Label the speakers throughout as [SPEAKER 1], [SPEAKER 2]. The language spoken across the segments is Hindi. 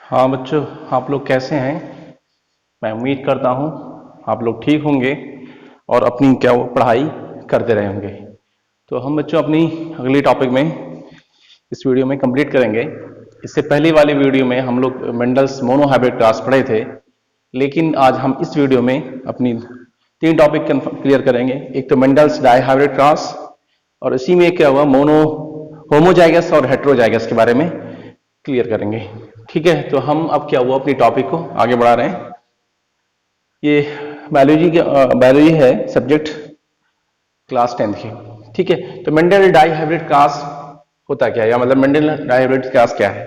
[SPEAKER 1] हाँ बच्चों, आप लोग कैसे हैं? मैं उम्मीद करता हूँ आप लोग ठीक होंगे और अपनी क्या वो पढ़ाई करते रहे होंगे। तो हम बच्चों अपनी अगली टॉपिक में इस वीडियो में कंप्लीट करेंगे। इससे पहली वाली वीडियो में हम लोग मेंडल्स मोनोहाइब्रिड क्लास पढ़े थे, लेकिन आज हम इस वीडियो में अपनी तीन टॉपिक क्लियर करेंगे। एक तो मेंडल्स डाइहाइब्रिड क्लास, और इसी में क्या हुआ मोनो होमोजाइगस और हेट्रोजाइगस के बारे में क्लियर करेंगे। ठीक है, तो हम अब क्या हुआ अपनी टॉपिक को आगे बढ़ा रहे हैं। ये बायोलॉजी है सब्जेक्ट, क्लास 10 की। ठीक है, तो मेंडल डाइहाइब्रिड क्लास होता क्या है, या मतलब मेंडल डाइहाइब्रिड क्लास क्या है?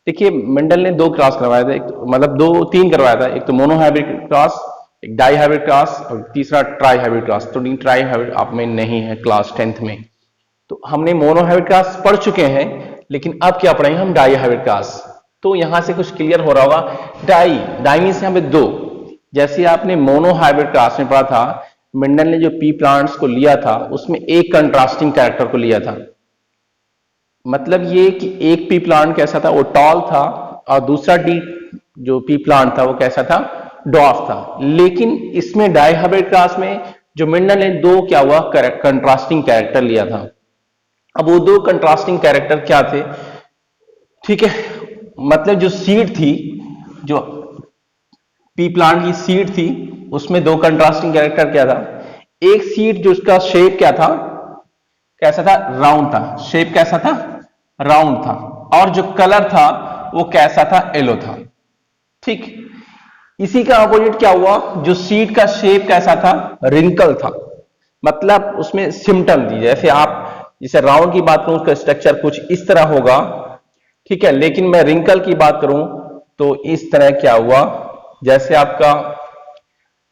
[SPEAKER 1] देखिए, मेंडल ने दो क्लास करवाया था, एक मतलब दो तीन करवाया था। एक तो मोनोहाइब्रिड क्लास, एक डाइहाइब्रिड क्लास, और तीसरा ट्राइहाइब्रिड क्लास। तो ट्राइहाइब्रिड आप में नहीं है क्लास 10th में। तो हमने मोनोहाइब्रिड क्लास पढ़ चुके हैं, लेकिन अब क्या पढ़ेंगे हम? Dihybrid class. तो यहां से कुछ क्लियर हो रहा होगा। डाई डाई मीन्स यहां पे दो। जैसे आपने मोनोहाइब्रिड क्लास में पढ़ा था, मेंडल ने जो पी प्लांट्स को लिया था उसमें एक कंट्रास्टिंग कैरेक्टर को लिया था। मतलब ये कि एक पी प्लांट कैसा था, वो टॉल था, और दूसरा डी जो पी प्लांट था वो कैसा था, डॉर्फ था। लेकिन इसमें डाइहाइब्रिड क्लास में जो मेंडल ने दो क्या हुआ कंट्रास्टिंग कैरेक्टर लिया था। अब वो दो कंट्रास्टिंग कैरेक्टर क्या थे? ठीक है, मतलब जो सीड थी, जो पी प्लांट की सीड थी, उसमें दो कंट्रास्टिंग कैरेक्टर क्या था? एक सीड जो उसका शेप क्या था, कैसा था? राउंड था। शेप कैसा था? राउंड था। और जो कलर था वो कैसा था? येलो था। ठीक, इसी का अपोजिट क्या हुआ? जो सीड का शेप कैसा था? रिंकल था। मतलब उसमें सिम्टम दी, जैसे आप जैसे राउंड की बात करूं, उसका स्ट्रक्चर कुछ इस तरह होगा। ठीक है, लेकिन मैं रिंकल की बात करूं तो इस तरह क्या हुआ, जैसे आपका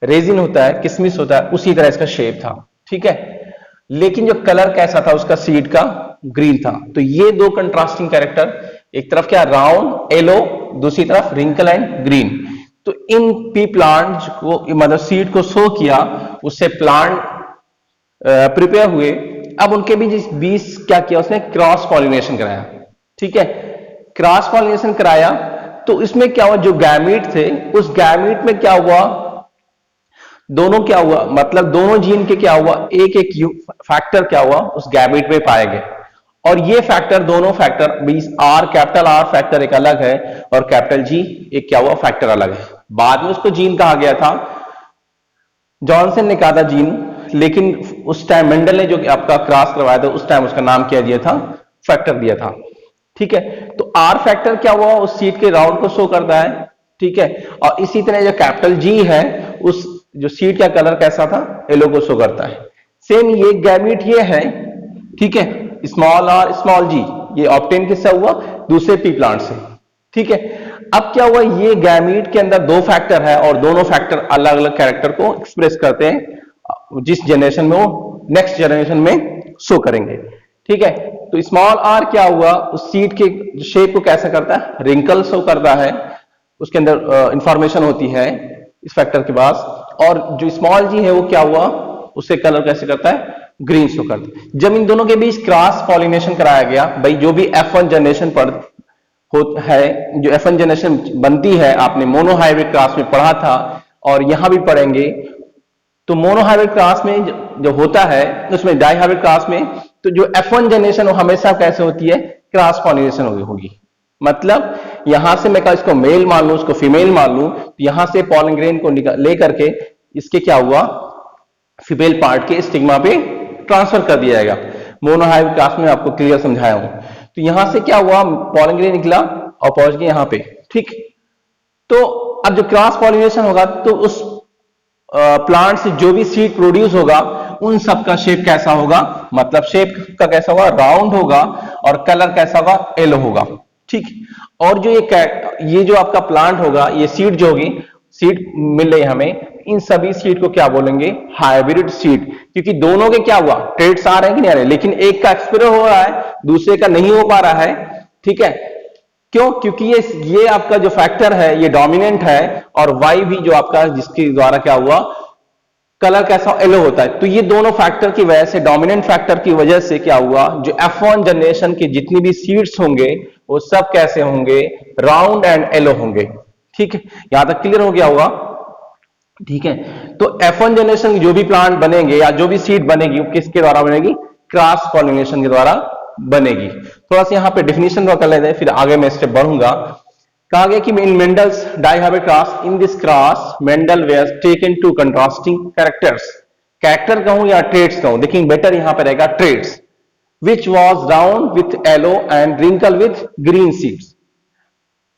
[SPEAKER 1] रेजिन होता है, किशमिश होता है, उसी तरह इसका शेप था। ठीक है, लेकिन जो कलर कैसा था उसका सीड का? ग्रीन था। तो ये दो कंट्रास्टिंग कैरेक्टर, एक तरफ क्या राउंड येलो, दूसरी तरफ रिंकल एंड ग्रीन। तो इन पी प्लांट को मतलब सीड को शो किया, उससे प्लांट प्रिपेयर हुए। अब उनके बीच क्या किया उसने? क्रॉस पॉलिनेशन कराया। ठीक है, क्रॉस पॉलिनेशन कराया तो इसमें क्या हुआ? जो गैमीट थे, उस गैमीट में क्या हुआ? दोनों क्या हुआ, मतलब दोनों जीन के क्या हुआ? एक एक फैक्टर क्या हुआ उस गैमेट में पाए गए। और ये फैक्टर, दोनों फैक्टर बीस आर, कैपिटल आर फैक्टर एक अलग है, और कैपिटल जी एक क्या हुआ? फैक्टर अलग है। बाद में उसको जीन कहा गया था, जॉनसन ने कहा था जीन, लेकिन उस टाइम मेंडल ने जो आपका क्रॉस करवाया था उस टाइम उसका नाम क्या दिया था? फैक्टर दिया था। ठीक है, तो आर फैक्टर क्या हुआ? उस सीट के राउंड को शो करता है। ठीक है, और इसी तरह जो कैपिटल जी है, उस जो सीट का कलर कैसा था? येलो को शो करता है। सेम ये गैमीट ये है। ठीक है, स्मॉल आर स्मॉल जी, ये ऑब्टेन किससे हुआ? दूसरे पी प्लांट से। ठीक है, अब क्या हुआ? ये गैमीट के अंदर दो फैक्टर है, और दोनों फैक्टर अलग अलग कैरेक्टर को एक्सप्रेस करते हैं, जिस जनरेशन में वो नेक्स्ट जनरेशन में शो करेंगे। ठीक है, तो स्मॉल आर क्या हुआ? उस सीड के शेप को कैसा करता है? रिंकल शो करता है, उसके अंदर इंफॉर्मेशन होती है इस फैक्टर के पास। और जो स्मॉल जी है वो क्या हुआ? उससे कलर कैसे करता है? ग्रीन शो करता है। जब इन दोनों के बीच क्रॉस पॉलिनेशन कराया गया, भाई जो भी F1 जनरेशन पर है, जो F1 जनरेशन बनती है, आपने मोनोहाइब्रिड क्लास में पढ़ा था और यहां भी पढ़ेंगे। तो मोनोहाइब्रिड क्लास में जो होता है, उसमें डाइहाइब्रिड क्लास में तो जो F1 जनरेशन वो हमेशा कैसे होती है? क्रॉस पॉलिनेशन होगी। मतलब यहां से मैं इसको मेल मान लूं, उसको फीमेल मान लूं, तो यहां से पॉलन ग्रेन को लेकर के इसके क्या हुआ? फीमेल पार्ट के स्टिग्मा पे ट्रांसफर कर दिया जाएगा। मोनोहाइब्रिड क्लास में आपको क्लियर समझाया हूं। तो यहां से क्या हुआ? पॉलन ग्रेन निकला और पहुंच गया यहां पे। ठीक, तो अब जो क्रॉस पॉलिनेशन होगा तो उस प्लांट से जो भी सीड प्रोड्यूस होगा उन सब का शेप कैसा होगा? मतलब शेप का कैसा होगा? राउंड होगा, और कलर कैसा होगा? येलो होगा। ठीक, और जो ये जो आपका प्लांट होगा, ये सीड जो होगी, सीड मिल रही है हमें, इन सभी सीड को क्या बोलेंगे? Hybrid seed. क्योंकि दोनों के क्या हुआ? ट्रेड्स आ रहे हैं कि नहीं आ रहे, लेकिन एक का एक्सपायर हो रहा है, दूसरे का नहीं हो पा रहा है। ठीक है, क्यों? क्योंकि ये आपका जो फैक्टर है ये डोमिनेंट है, और वाई भी जो आपका जिसके द्वारा क्या हुआ? कलर कैसा येलो होता है। तो ये दोनों फैक्टर की वजह से, डोमिनेंट फैक्टर की वजह से क्या हुआ, जो F1 जनरेशन के जितनी भी सीड्स होंगे वो सब कैसे होंगे, राउंड एंड येलो होंगे। ठीक है, यहां तक क्लियर हो गया होगा। ठीक है, तो F1 जनरेशन जो भी प्लांट बनेंगे या जो भी सीड बनेगी वो किसके द्वारा बनेगी, क्रॉस पॉलिनेशन के द्वारा बनेगी। थोड़ा सा यहां पे डेफिनेशन कर लेते हैं, फिर आगे मैं स्टेप बढ़ूंगा। कहा गया कि इन Mendel's dihybrid cross, in this cross Mendel were taken two contrasting characters, character कहूं या ट्रेड्स कहूं, देखिए बेटर यहां पे रहेगा traits, which was round with yellow and wrinkle with green seeds.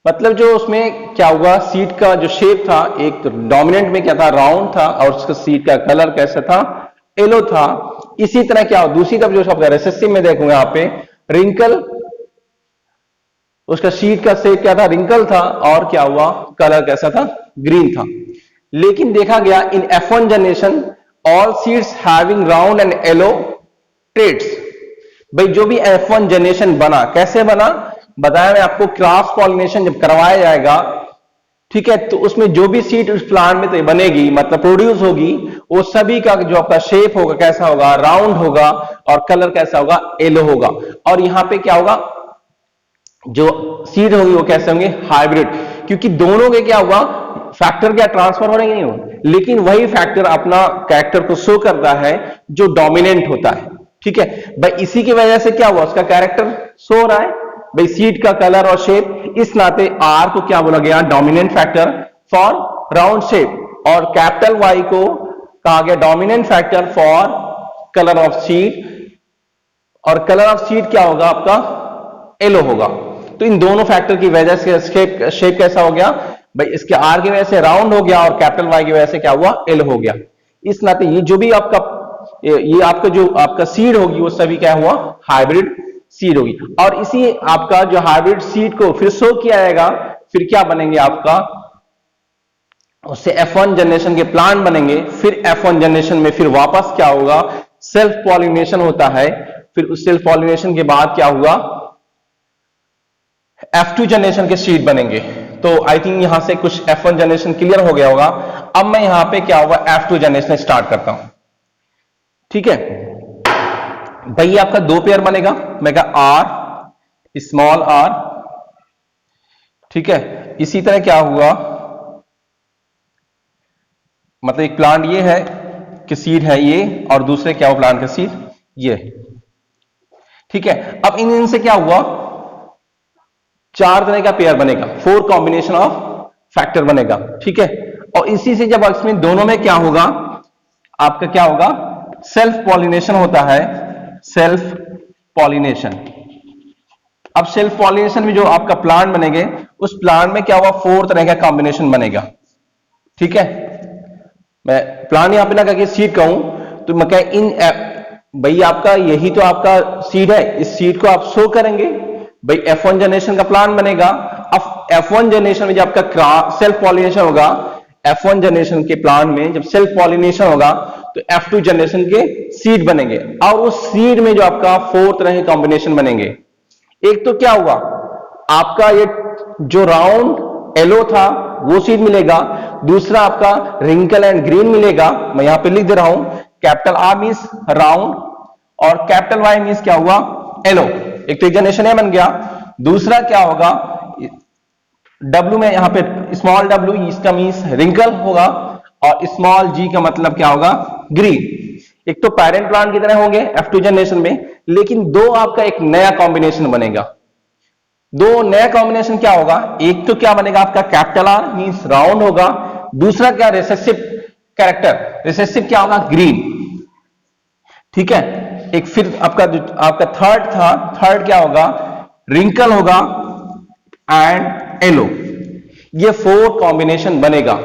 [SPEAKER 1] मतलब जो उसमें क्या हुआ, सीड का जो शेप था, एक तो डोमिनेंट में क्या था, राउंड था, और उसका सीड का कलर कैसा था, येलो था। इसी तरह क्या हो, दूसरी तरफ जो शब्द रिसेसिव में देखूंगा यहाँ पे, रिंकल, उसका सीड का शेप क्या था, रिंकल था, और क्या हुआ, कलर कैसा था, ग्रीन था। लेकिन देखा गया in F1 generation all seeds having round and yellow traits. भाई जो भी F1 जनरेशन बना, कैसे बना, बताया मैं आपको, क्रॉस पॉलिनेशन जब करवाया जाएगा, ठीक है, तो उसमें जो भी सीड उस प्लांट में तो बनेगी, मतलब प्रोड्यूस होगी, वो सभी का जो आपका शेप होगा कैसा होगा, राउंड होगा, और कलर कैसा होगा, येलो होगा। और यहां पे क्या होगा, जो सीड होगी वो कैसे होंगे, हाइब्रिड, क्योंकि दोनों के क्या हुआ, फैक्टर क्या ट्रांसफर हो रहे नहीं हो, लेकिन वही फैक्टर अपना कैरेक्टर को शो करता है जो डोमिनेंट होता है। ठीक है भाई, इसी की वजह से क्या हुआ, उसका कैरेक्टर शो हो रहा है भाई, सीड का कलर और शेप। इस नाते आर को क्या बोला गया, dominant factor for round shape, और कैपिटल वाई को कहा गया dominant factor for colour of seed, और कलर ऑफ सीड क्या होगा आपका, येलो होगा। तो इन दोनों फैक्टर की वजह से शेप कैसा हो गया भाई, इसके आर की वजह से राउंड हो गया, और कैपिटल वाई की वजह से क्या हुआ, येलो हो गया। इस नाते ये जो भी आपका ये आपका जो आपका सीड होगी वो सभी क्या हुआ, हाइब्रिड सीड होगी। और इसी आपका जो हाइब्रिड सीड को फिर शो किया जाएगा, फिर क्या बनेंगे आपका, उससे F1 जनरेशन के प्लांट बनेंगे। फिर F1 जनरेशन में फिर वापस क्या होगा, सेल्फ पॉलिनेशन होता है। फिर उस सेल्फ पॉलिनेशन के बाद क्या हुआ, F2 जनरेशन के सीड बनेंगे। तो आई थिंक यहां से कुछ F1 जनरेशन क्लियर हो गया होगा। अब मैं यहां पे क्या होगा, F2 जनरेशन स्टार्ट करता हूं। ठीक है भाई, आपका दो पेयर बनेगा, मैं कहा आर, स्मॉल आर। ठीक है, इसी तरह क्या हुआ, मतलब एक प्लांट ये है कि सीड है ये, और दूसरे क्या हुआ, प्लांट का सीड ये। ठीक है, अब इनसे क्या हुआ, चार तरह का पेयर बनेगा, 4 कॉम्बिनेशन ऑफ फैक्टर बनेगा। ठीक है, और इसी से जब इसमें दोनों में क्या होगा, आपका क्या होगा, सेल्फ पॉलिनेशन होता है, सेल्फ पॉलिनेशन। अब सेल्फ पॉलिनेशन में जो आपका प्लांट बनेंगे, उस प्लांट में क्या होगा, 4 तरह का कॉम्बिनेशन बनेगा। ठीक है, मैं प्लांट यहां पे ना करके सीड कहूं, तो मैं कह इन भाई आपका यही तो आपका सीड है, इस सीड को आप शो करेंगे भाई, F1 जनरेशन का प्लांट बनेगा। अब F1 जनरेशन में जब आपका सेल्फ पॉलिनेशन होगा, F1 जनरेशन के प्लांट में जब सेल्फ पॉलिनेशन होगा, तो F2 जनरेशन के सीड बनेंगे, और उस सीड में जो आपका 4 तरह के कॉम्बिनेशन बनेंगे। एक तो क्या हुआ, आपका ये जो राउंड येलो था वो सीड मिलेगा, दूसरा आपका रिंकल एंड ग्रीन मिलेगा। मैं यहां पे लिख दे रहा हूं, कैपिटल आर मींस राउंड, और कैपिटल वाई मींस क्या हुआ, येलो। एक तो जनरेशन ए बन गया। दूसरा क्या होगा, डब्ल्यू में यहां पे स्मॉल डब्ल्यू, इसका मींस रिंकल होगा, और स्मॉल जी का मतलब क्या होगा, ग्रीन। एक तो पेरेंट प्लांट की तरह होंगे F2 जनरेशन में, लेकिन दो आपका एक नया कॉम्बिनेशन बनेगा। दो नया कॉम्बिनेशन क्या होगा, एक तो क्या बनेगा आपका कैपिटल आर मींस राउंड होगा, दूसरा क्या रिसेसिव कैरेक्टर, रिसेसिव क्या होगा, ग्रीन। ठीक है, एक फिर आपका थर्ड था, थर्ड क्या होगा, रिंकल होगा एंड येलो। ये 4 कॉम्बिनेशन बनेगा।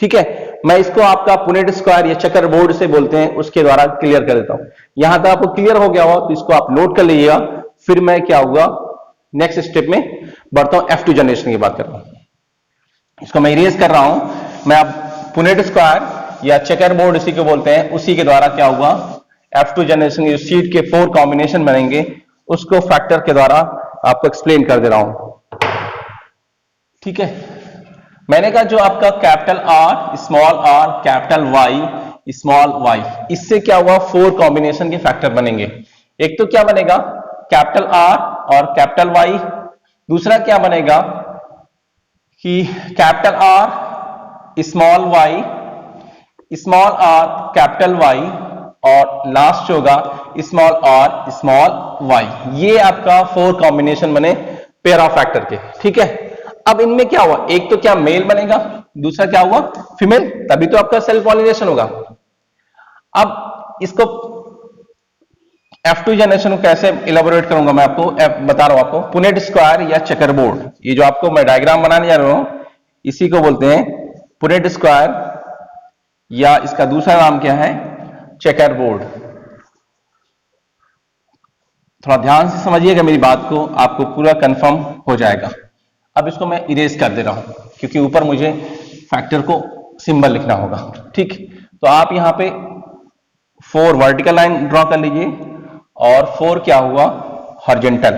[SPEAKER 1] ठीक है, मैं इसको आपका पुनेट स्क्वायर या चेकर बोर्ड से बोलते हैं, उसके द्वारा क्लियर कर देता हूं। यहां तक आपको क्लियर हो गया हो तो इसको आप नोट कर लीजिएगा। फिर मैं क्या हुआ, नेक्स्ट स्टेप में बढ़ता हूं, F2 जनरेशन की बात कर रहा हूं। इसको मैं इरेज कर रहा हूं। मैं अब पुनेट स्क्वायर या चेकर बोर्ड इसी को बोलते हैं, उसी के द्वारा क्या हुआ, F2 जनरेशन के सीड के 4 कॉम्बिनेशन बनेंगे, उसको फैक्टर के द्वारा आपको एक्सप्लेन कर दे रहा हूं। ठीक है, मैंने कहा जो आपका capital R, small r, capital Y, small y. इससे क्या हुआ, 4 कॉम्बिनेशन के फैक्टर बनेंगे। एक तो क्या बनेगा, कैपिटल आर और कैपिटल वाई। दूसरा क्या बनेगा कि capital R small y, small r capital Y, और लास्ट होगा स्मॉल आर स्मॉल वाई। ये आपका 4 कॉम्बिनेशन बने पेयर ऑफ फैक्टर के। ठीक है, अब इनमें क्या हुआ, एक तो क्या मेल बनेगा, दूसरा क्या हुआ फीमेल, तभी तो आपका सेल्फ पॉलिनेशन होगा। अब इसको F2 जनरेशन को कैसे इलेबोरेट करूंगा मैं आपको बता रहा हूं आपको। पुनेट स्क्वायर या चेकरबोर्ड, ये जो आपको मैं डायग्राम बनाने जा रहा हूं इसी को बोलते हैं पुनेट स्क्वायर, या इसका दूसरा नाम क्या है, चेकरबोर्ड। थोड़ा ध्यान से समझिएगा मेरी बात को, आपको पूरा कंफर्म हो जाएगा। अब इसको मैं इरेज कर दे रहा हूं क्योंकि ऊपर मुझे फैक्टर को सिंबल लिखना होगा। ठीक, तो आप यहां पे 4 वर्टिकल लाइन ड्रॉ कर लीजिए और 4 क्या हुआ हॉरिजॉन्टल।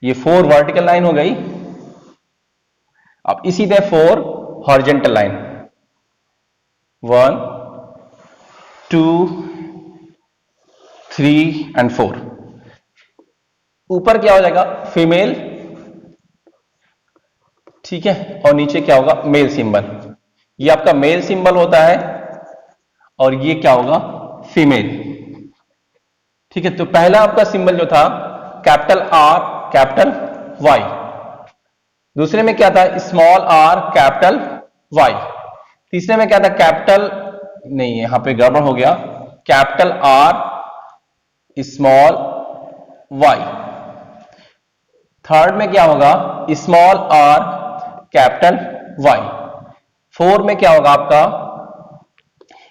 [SPEAKER 1] ये 4 वर्टिकल लाइन हो गई। अब इसी तरह 4 हॉरिजॉन्टल लाइन, 1 2 3 एंड 4। ऊपर क्या हो जाएगा फीमेल, ठीक है, और नीचे क्या होगा मेल सिंबल। ये आपका मेल सिंबल होता है और ये क्या होगा फीमेल। ठीक है, तो पहला आपका सिंबल जो था कैपिटल आर कैपिटल वाई, दूसरे में क्या था स्मॉल आर कैपिटल वाई, तीसरे में क्या था कैपिटल, नहीं यहां पे गड़बड़ हो गया, capital R small y, third में क्या होगा small r capital Y, four में क्या होगा आपका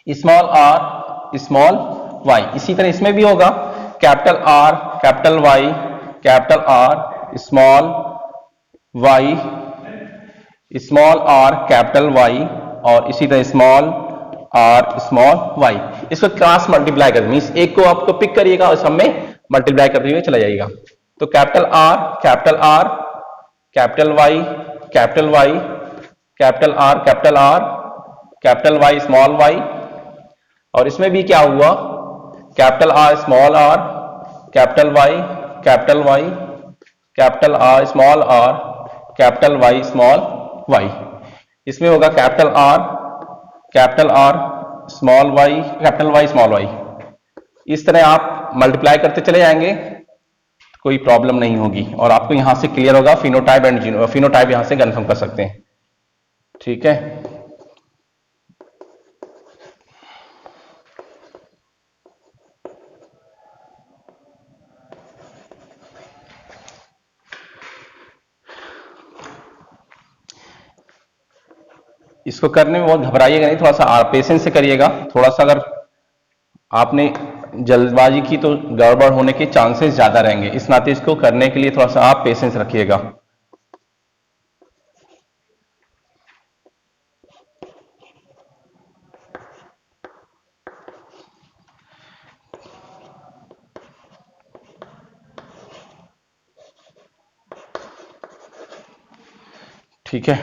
[SPEAKER 1] स्मॉल आर स्मॉल वाई। इसी तरह इसमें भी होगा capital R capital Y capital R small y small r capital Y, और इसी तरह स्मॉल आर स्मॉल वाई। इसको क्रॉस मल्टीप्लाई कर, मींस एक को आपको पिक करिएगा और सब में मल्टीप्लाई करते हुए चला जाएगा। तो capital R capital Y capital Y capital R capital Y small y, और इसमें भी क्या हुआ capital R small r capital Y capital R small r capital Y small y. इसमें होगा capital R small y capital Y small y. इस तरह आप मल्टीप्लाई करते चले जाएंगे, कोई प्रॉब्लम नहीं होगी, और आपको यहां से क्लियर होगा फिनोटाइप एंड फिनोटाइप यहां से कंफर्म कर सकते हैं। ठीक है, इसको करने में बहुत घबराइएगा नहीं, थोड़ा सा पेशेंस से करिएगा। थोड़ा सा अगर आपने जल्दबाजी की तो गड़बड़ होने के चांसेस ज्यादा रहेंगे, इस नाते इसको करने के लिए थोड़ा सा आप पेशेंस रखिएगा। ठीक है,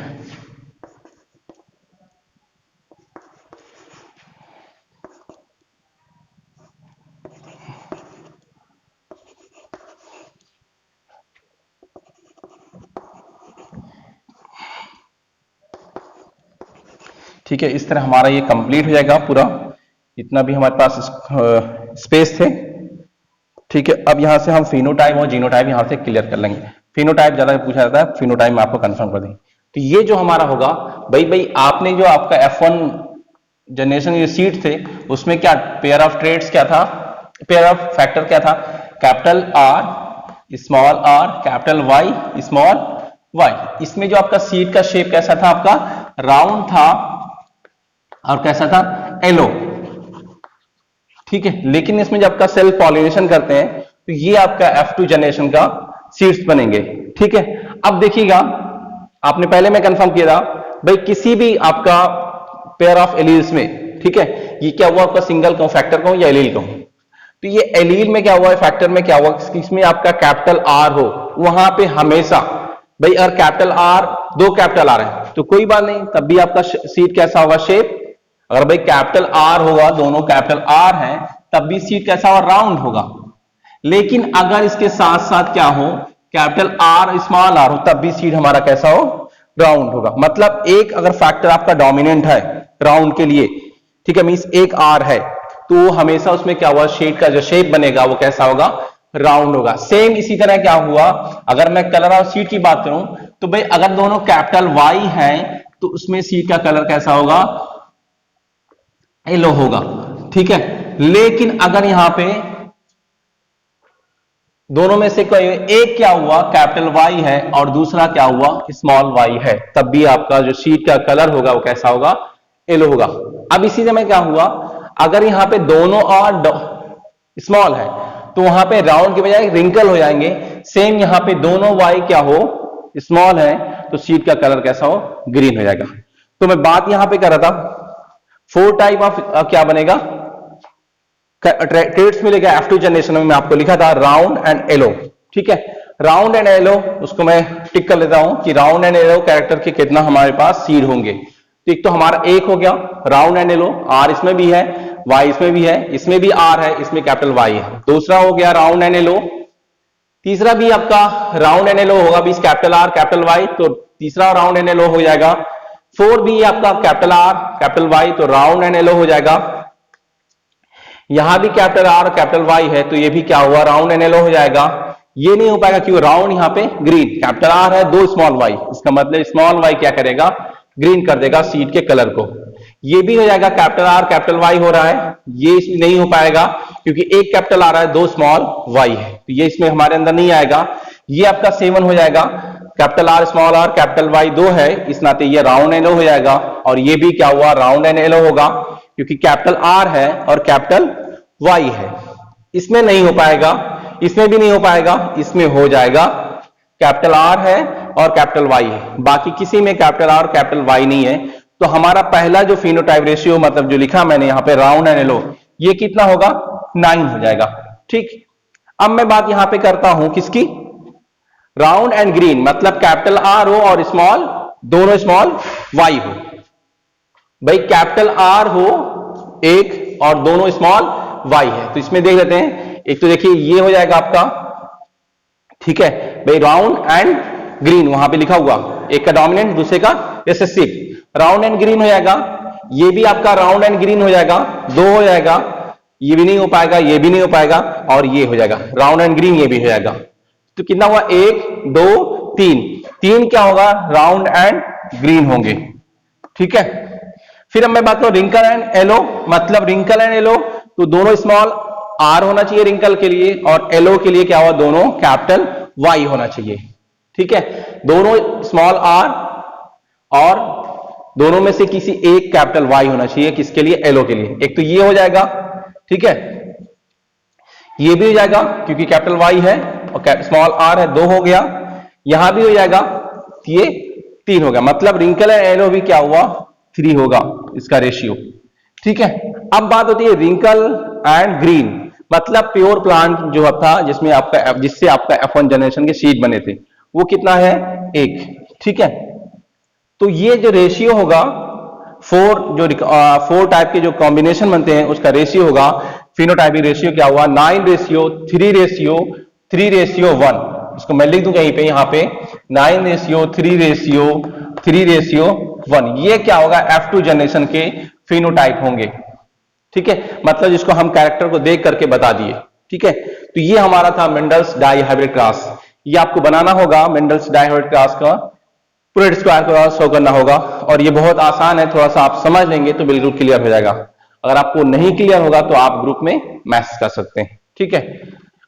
[SPEAKER 1] ठीक है, इस तरह हमारा ये कंप्लीट हो जाएगा पूरा, इतना भी हमारे पास स्पेस थे। ठीक है, अब यहां से हम फिनोटाइप और जीनोटाइप यहां से क्लियर कर लेंगे। फिनोटाइप ज्यादा पूछा जाता है, फिनोटाइप में आपको कंफर्म कर देंगे। तो ये जो हमारा होगा भाई आपने जो आपका F1 जनरेशन ये सीट थे उसमें क्या पेयर ऑफ ट्रेड्स क्या था, पेयर ऑफ फैक्टर क्या था, capital R small r capital Y small y. इसमें जो आपका सीट का शेप कैसा था, आपका राउंड था और कैसा था एलो। ठीक है, लेकिन इसमें जब आपका सेल्फ पॉलिनेशन करते हैं तो ये आपका F2 जनरेशन का सीड्स बनेंगे। ठीक है, अब देखिएगा आपने पहले में कंफर्म किया था भाई किसी भी आपका पेयर ऑफ एलील्स में, ठीक है, ये क्या हुआ आपका सिंगल कहूं फैक्टर कहूं या एलील कहूं, तो ये एलील में क्या हुआ है फैक्टर में क्या हुआ, इसमें आपका कैपिटल आर हो वहां पे हमेशा भाई, अगर कैपिटल आर दो कैपिटल आर है तो कोई बात नहीं, तब भी आपका सीट कैसा होगा शेप अगर भाई कैपिटल आर होगा, दोनों कैपिटल आर हैं, तब भी सीट कैसा होगा, राउंड होगा। लेकिन अगर इसके साथ साथ क्या हो, कैपिटल आर स्मॉल आर हो, तब भी सीट हमारा कैसा हो, राउंड होगा। मतलब एक अगर फैक्टर आपका डोमिनेंट है राउंड के लिए, ठीक है, मींस एक आर है, तो हमेशा उसमें क्या हुआ, शेड का जो शेप बनेगा वो कैसा होगा, राउंड होगा। सेम इसी तरह क्या हुआ, अगर मैं कलर ऑफ सीट की बात करूं, तो भाई अगर दोनों कैपिटल वाई हैं तो उसमें सीट का कलर कैसा होगा, येलो होगा, ठीक है। लेकिन अगर यहां पे दोनों में से कोई एक क्या हुआ, कैपिटल वाई है और दूसरा क्या हुआ, स्मॉल वाई है, तब भी आपका जो शीट का कलर होगा वो कैसा होगा, येलो होगा। अब इसी समय क्या हुआ, अगर यहां पे दोनों और स्मॉल है तो वहां पे राउंड की बजाय रिंकल हो जाएंगे। सेम यहां पे दोनों वाई क्या हो, स्मॉल है, तो शीट का कलर कैसा हो, ग्रीन हो जाएगा। तो मैं बात यहां पे कर रहा था, 4 टाइप ऑफ क्या बनेगा, ट्रेड्स मिलेगा F2 जनरेशन में। मैं आपको लिखा था राउंड एंड येलो, ठीक है। राउंड एंड येलो, उसको मैं टिक कर लेता हूं कि राउंड एंड येलो कैरेक्टर के कितना हमारे पास सीड होंगे। तो एक तो हमारा एक हो गया राउंड एंड येलो, आर इसमें भी है, वाई इसमें भी है, इसमें भी आर है, इसमें कैपिटल वाई है। दूसरा हो गया राउंड एंड येलो। तीसरा भी आपका राउंड एंड येलो होगा, बीच कैपिटल आर कैपिटल वाई, तो तीसरा राउंड एंड येलो हो जाएगा। 4 भी आपका कैपिटल आर कैपिटल वाई, तो राउंड एंड येलो हो जाएगा। यहां भी कैपिटल आर कैपिटल वाई है, तो ये भी क्या हुआ, राउंड एंड येलो हो जाएगा। ये नहीं हो पाएगा क्यों, राउंड यहां पे ग्रीन, कैपिटल आर है, 2 स्मॉल वाई, इसका मतलब स्मॉल वाई क्या करेगा, ग्रीन कर देगा सीट के कलर को। ये भी हो जाएगा, कैपिटल आर कैपिटल वाई हो रहा है, ये इसमें नहीं हो पाएगा क्योंकि एक कैपिटल आ रहा है, 2 स्मॉल वाई है, तो ये इसमें हमारे अंदर नहीं आएगा। ये आपका 7 हो जाएगा, capital R small r capital Y 2 है, इस नाते ये राउंड एंड येलो हो जाएगा। और ये भी क्या हुआ, राउंड एंड येलो होगा क्योंकि कैपिटल आर है और कैपिटल वाई है। इसमें नहीं हो पाएगा, इसमें भी नहीं हो पाएगा, इसमें हो जाएगा, कैपिटल आर है और कैपिटल वाई है, बाकी किसी में कैपिटल आर कैपिटल वाई नहीं है। तो हमारा पहला जो फिनोटाइप रेशियो, मतलब जो लिखा मैंने यहां पे राउंड एंड येलो, ये कितना होगा, 9 हो जाएगा, ठीक। अब मैं बात यहां पे करता हूं किसकी, राउंड एंड ग्रीन, मतलब कैपिटल आर हो और स्मॉल, दोनों स्मॉल वाई हो। भाई कैपिटल आर हो एक और दोनों स्मॉल वाई है, तो इसमें देख लेते हैं। एक तो देखिए ये हो जाएगा आपका, ठीक है भाई, राउंड एंड ग्रीन वहां पे लिखा हुआ, एक का डोमिनेंट दूसरे का रिसेसिव, राउंड एंड ग्रीन हो जाएगा। ये भी आपका राउंड एंड ग्रीन हो जाएगा, 2 हो जाएगा, ये भी नहीं हो पाएगा, ये भी नहीं हो पाएगा, और ये हो जाएगा राउंड एंड ग्रीन, ये भी हो जाएगा। तो कितना हुआ, 1 2 3, 3 क्या होगा, राउंड एंड ग्रीन होंगे, ठीक है। फिर अब मैं बात करूं रिंकल एंड येलो, मतलब रिंकल एंड येलो, तो दोनों स्मॉल आर होना चाहिए रिंकल के लिए, और येलो के लिए क्या हुआ, दोनों कैपिटल वाई होना चाहिए, ठीक है। दोनों स्मॉल आर और दोनों में से किसी एक कैपिटल वाई होना चाहिए, किसके लिए, येलो के लिए। एक तो ये हो जाएगा, ठीक है, ये भी हो जाएगा क्योंकि कैपिटल वाई है और स्मॉल आर है, 2 हो गया। यहां भी हो जाएगा, ये 3 हो गया, मतलब रिंकल एंड येलो भी क्या हुआ, 3 होगा इसका रेशियो, ठीक है। अब बात होती है रिंकल एंड ग्रीन, मतलब प्योर प्लांट जो था जिसमें आपका जिससे आपका F1 जनरेशन के सीड बने थे, वो कितना है, 1, ठीक है। तो ये जो रेशियो होगा, 4 टाइप के जो कॉम्बिनेशन बनते हैं उसका रेशियो होगा, फिनोटाइपिक रेशियो क्या हुआ, 9 रेशियो 3 रेशियो 3 रेशियो 1। इसको मैं लिख दूं कहीं पे, यहां पे 9 रेशियो 3 रेशियो 3 रेशियो 1, ये क्या होगा, F2 जनरेशन के फिनोटाइप होंगे, ठीक है। मतलब जिसको हम कैरेक्टर को देख करके बता दिए, ठीक है। तो ये हमारा था मेंडल्स डाइहाइब्रिड क्लास। ये आपको बनाना होगा मेंडल्स डाइहाइब्रिड क्लास का पूरे स्क्वायर को शो करना होगा, और ये बहुत आसान है, थोड़ा सा आप समझ लेंगे तो बिल्कुल क्लियर हो जाएगा। अगर आपको नहीं क्लियर होगा तो आप ग्रुप में मैसेज कर सकते हैं, ठीक है।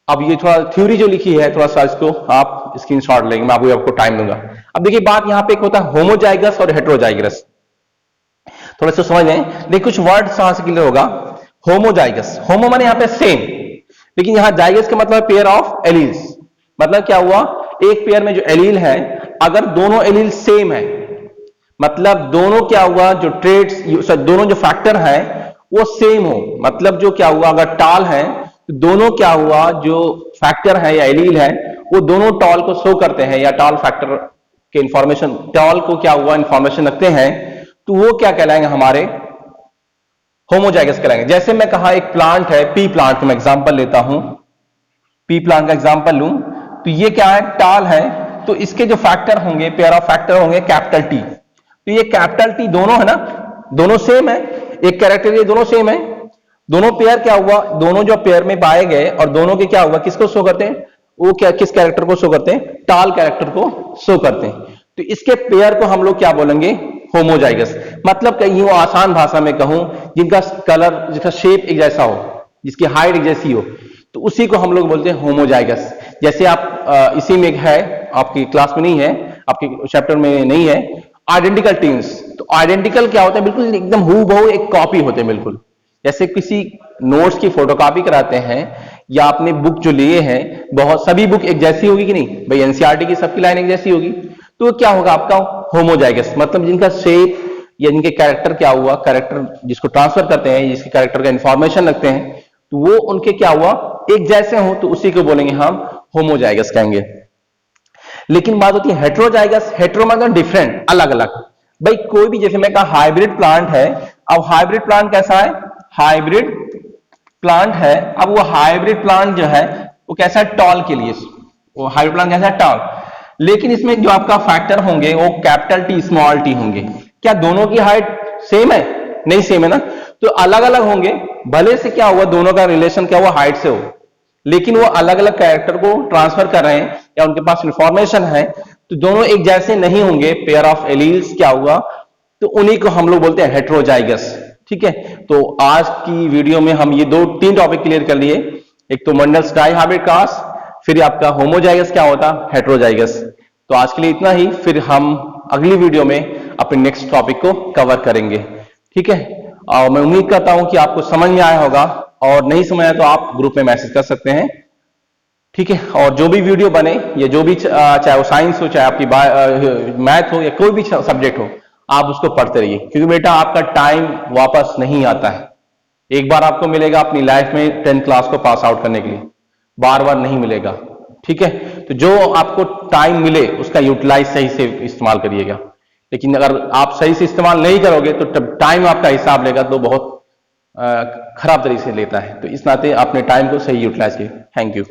[SPEAKER 1] अब ये थोड़ा थ्योरी जो लिखी है, थोड़ा सा इसको आप स्क्रीनशॉट लेंगे, मैं आपको टाइम दूंगा। अब देखिए बात यहां पे एक होता है होमोजाइगस और हेटेरोजाइगस, थोड़ा सा समझ लें। देखिए कुछ वर्ड यहां से क्लियर होगा। होमोजाइगस, होमो माने यहां पे सेम, लेकिन यहां जाइगस का मतलब पेयर ऑफ एलील्स, मतलब क्या हुआ, एक पेयर में जो एलील है, अगर दोनों एलील सेम है, मतलब दोनों क्या हुआ, जो ट्रेड्स, दोनों जो फैक्टर है वो सेम हो, मतलब जो क्या हुआ, अगर टॉल है तो दोनों क्या हुआ, जो फैक्टर है या एलील है वो दोनों टॉल को शो करते हैं, या टॉल फैक्टर के इंफॉर्मेशन, टॉल को क्या हुआ इंफॉर्मेशन रखते हैं, तो वो क्या कहलाएंगे हमारे होमोजाइगस कहलाएंगे। जैसे मैं कहा एक प्लांट है पी प्लांट, मैं एग्जांपल लेता हूं, पी प्लांट का एग्जांपल लूं तो ये क्या है, टाल है, तो इसके जो फैक्टर होंगे, पेयर ऑफ फैक्टर होंगे कैपिटल टी। तो ये कैपिटल टी दोनों है ना, दोनों सेम है, एक कैरेक्टर ये दोनों सेम है, दोनों पेयर क्या हुआ, दोनों जो पेयर में पाए गए और दोनों के क्या हुआ, किसको शो करते हैं, वो क्या किस कैरेक्टर को शो करते हैं, टाल कैरेक्टर को शो करते हैं। तो इसके पेयर को हम लोग क्या बोलेंगे, होमोजाइगस। मतलब कहीं वो आसान भाषा में कहूं, जिनका कलर, जिसका शेप एक जैसा हो, जिसकी हाइट एक जैसी हो, तो उसी को हम लोग बोलते हैं होमोजाइगस। जैसे आप इसी में है, आपकी क्लास में नहीं है, आपके चैप्टर में नहीं है, आइडेंटिकल ट्विंस। तो आइडेंटिकल क्या होता है, बिल्कुल एकदम हूबहू एक कॉपी होते हैं बिल्कुल। जैसे किसी नोट्स की फोटोकॉपी कराते हैं या आपने बुक जो लिए हैं, बहुत सभी बुक एक जैसी होगी कि नहीं भाई, एनसीईआरटी की सबकी लाइन एक जैसी होगी, तो क्या होगा आपका होमोजाइगस। मतलब जिनका शेप या जिनके कैरेक्टर क्या हुआ, कैरेक्टर जिसको ट्रांसफर करते हैं, जिसके कैरेक्टर का इंफॉर्मेशन रखते हैं, तो वो उनके क्या हुआ, एक जैसे हो, तो उसी को बोलेंगे हम होमोजाइगस कहेंगे। लेकिन बात होती है हेट्रोजाइगस। हेट्रो मतलब डिफरेंट, अलग अलग। भाई कोई भी, जैसे मैं कहा हाइब्रिड प्लांट है, अब हाइब्रिड प्लांट कैसा है, हाइब्रिड प्लांट है, अब वो हाइब्रिड प्लांट जो है वो कैसा है, टॉल के लिए, वो हाइब्रिड प्लांट कैसा है, टॉल। लेकिन इसमें जो आपका फैक्टर होंगे वो कैपिटल टी स्मॉल टी होंगे। क्या दोनों की हाइट सेम है, नहीं सेम है ना, तो अलग अलग होंगे। भले से क्या हुआ, दोनों का रिलेशन क्या हुआ, हाइट से हो, लेकिन वो अलग अलग कैरेक्टर को ट्रांसफर कर रहे हैं या उनके पास इंफॉर्मेशन है, तो दोनों एक जैसे नहीं होंगे, पेयर ऑफ एलील्स क्या हुआ, तो उन्हीं को हम लोग बोलते हैं हेट्रोजाइगस। ठीक है, तो आज की वीडियो में हम ये तीन टॉपिक क्लियर कर लिए। एक तो मंडल्स डाइहाइब्रिड क्रॉस, फिर आपका होमोजाइगस क्या होता, हेट्रोजाइगस। तो आज के लिए इतना ही, फिर हम अगली वीडियो में अपने नेक्स्ट टॉपिक को कवर करेंगे। ठीक है, और मैं उम्मीद करता हूं कि आपको समझ में आया होगा, और नहीं समझ आया तो आप ग्रुप में मैसेज कर सकते हैं। ठीक है, और जो भी वीडियो बने, या जो भी चाहे वो साइंस हो, चाहे आपकी मैथ हो, या कोई भी सब्जेक्ट हो, आप उसको पढ़ते रहिए, क्योंकि बेटा आपका टाइम वापस नहीं आता है। एक बार आपको मिलेगा अपनी लाइफ में 10th क्लास को पास आउट करने के लिए, बार बार नहीं मिलेगा। ठीक है, तो जो आपको टाइम मिले उसका यूटिलाइज सही से इस्तेमाल करिएगा। लेकिन अगर आप सही से इस्तेमाल नहीं करोगे तो टाइम आपका हिसाब लेगा तो बहुत खराब तरीके से लेता है। तो इस नाते अपने टाइम को सही यूटिलाइज कीजिए। Thank you.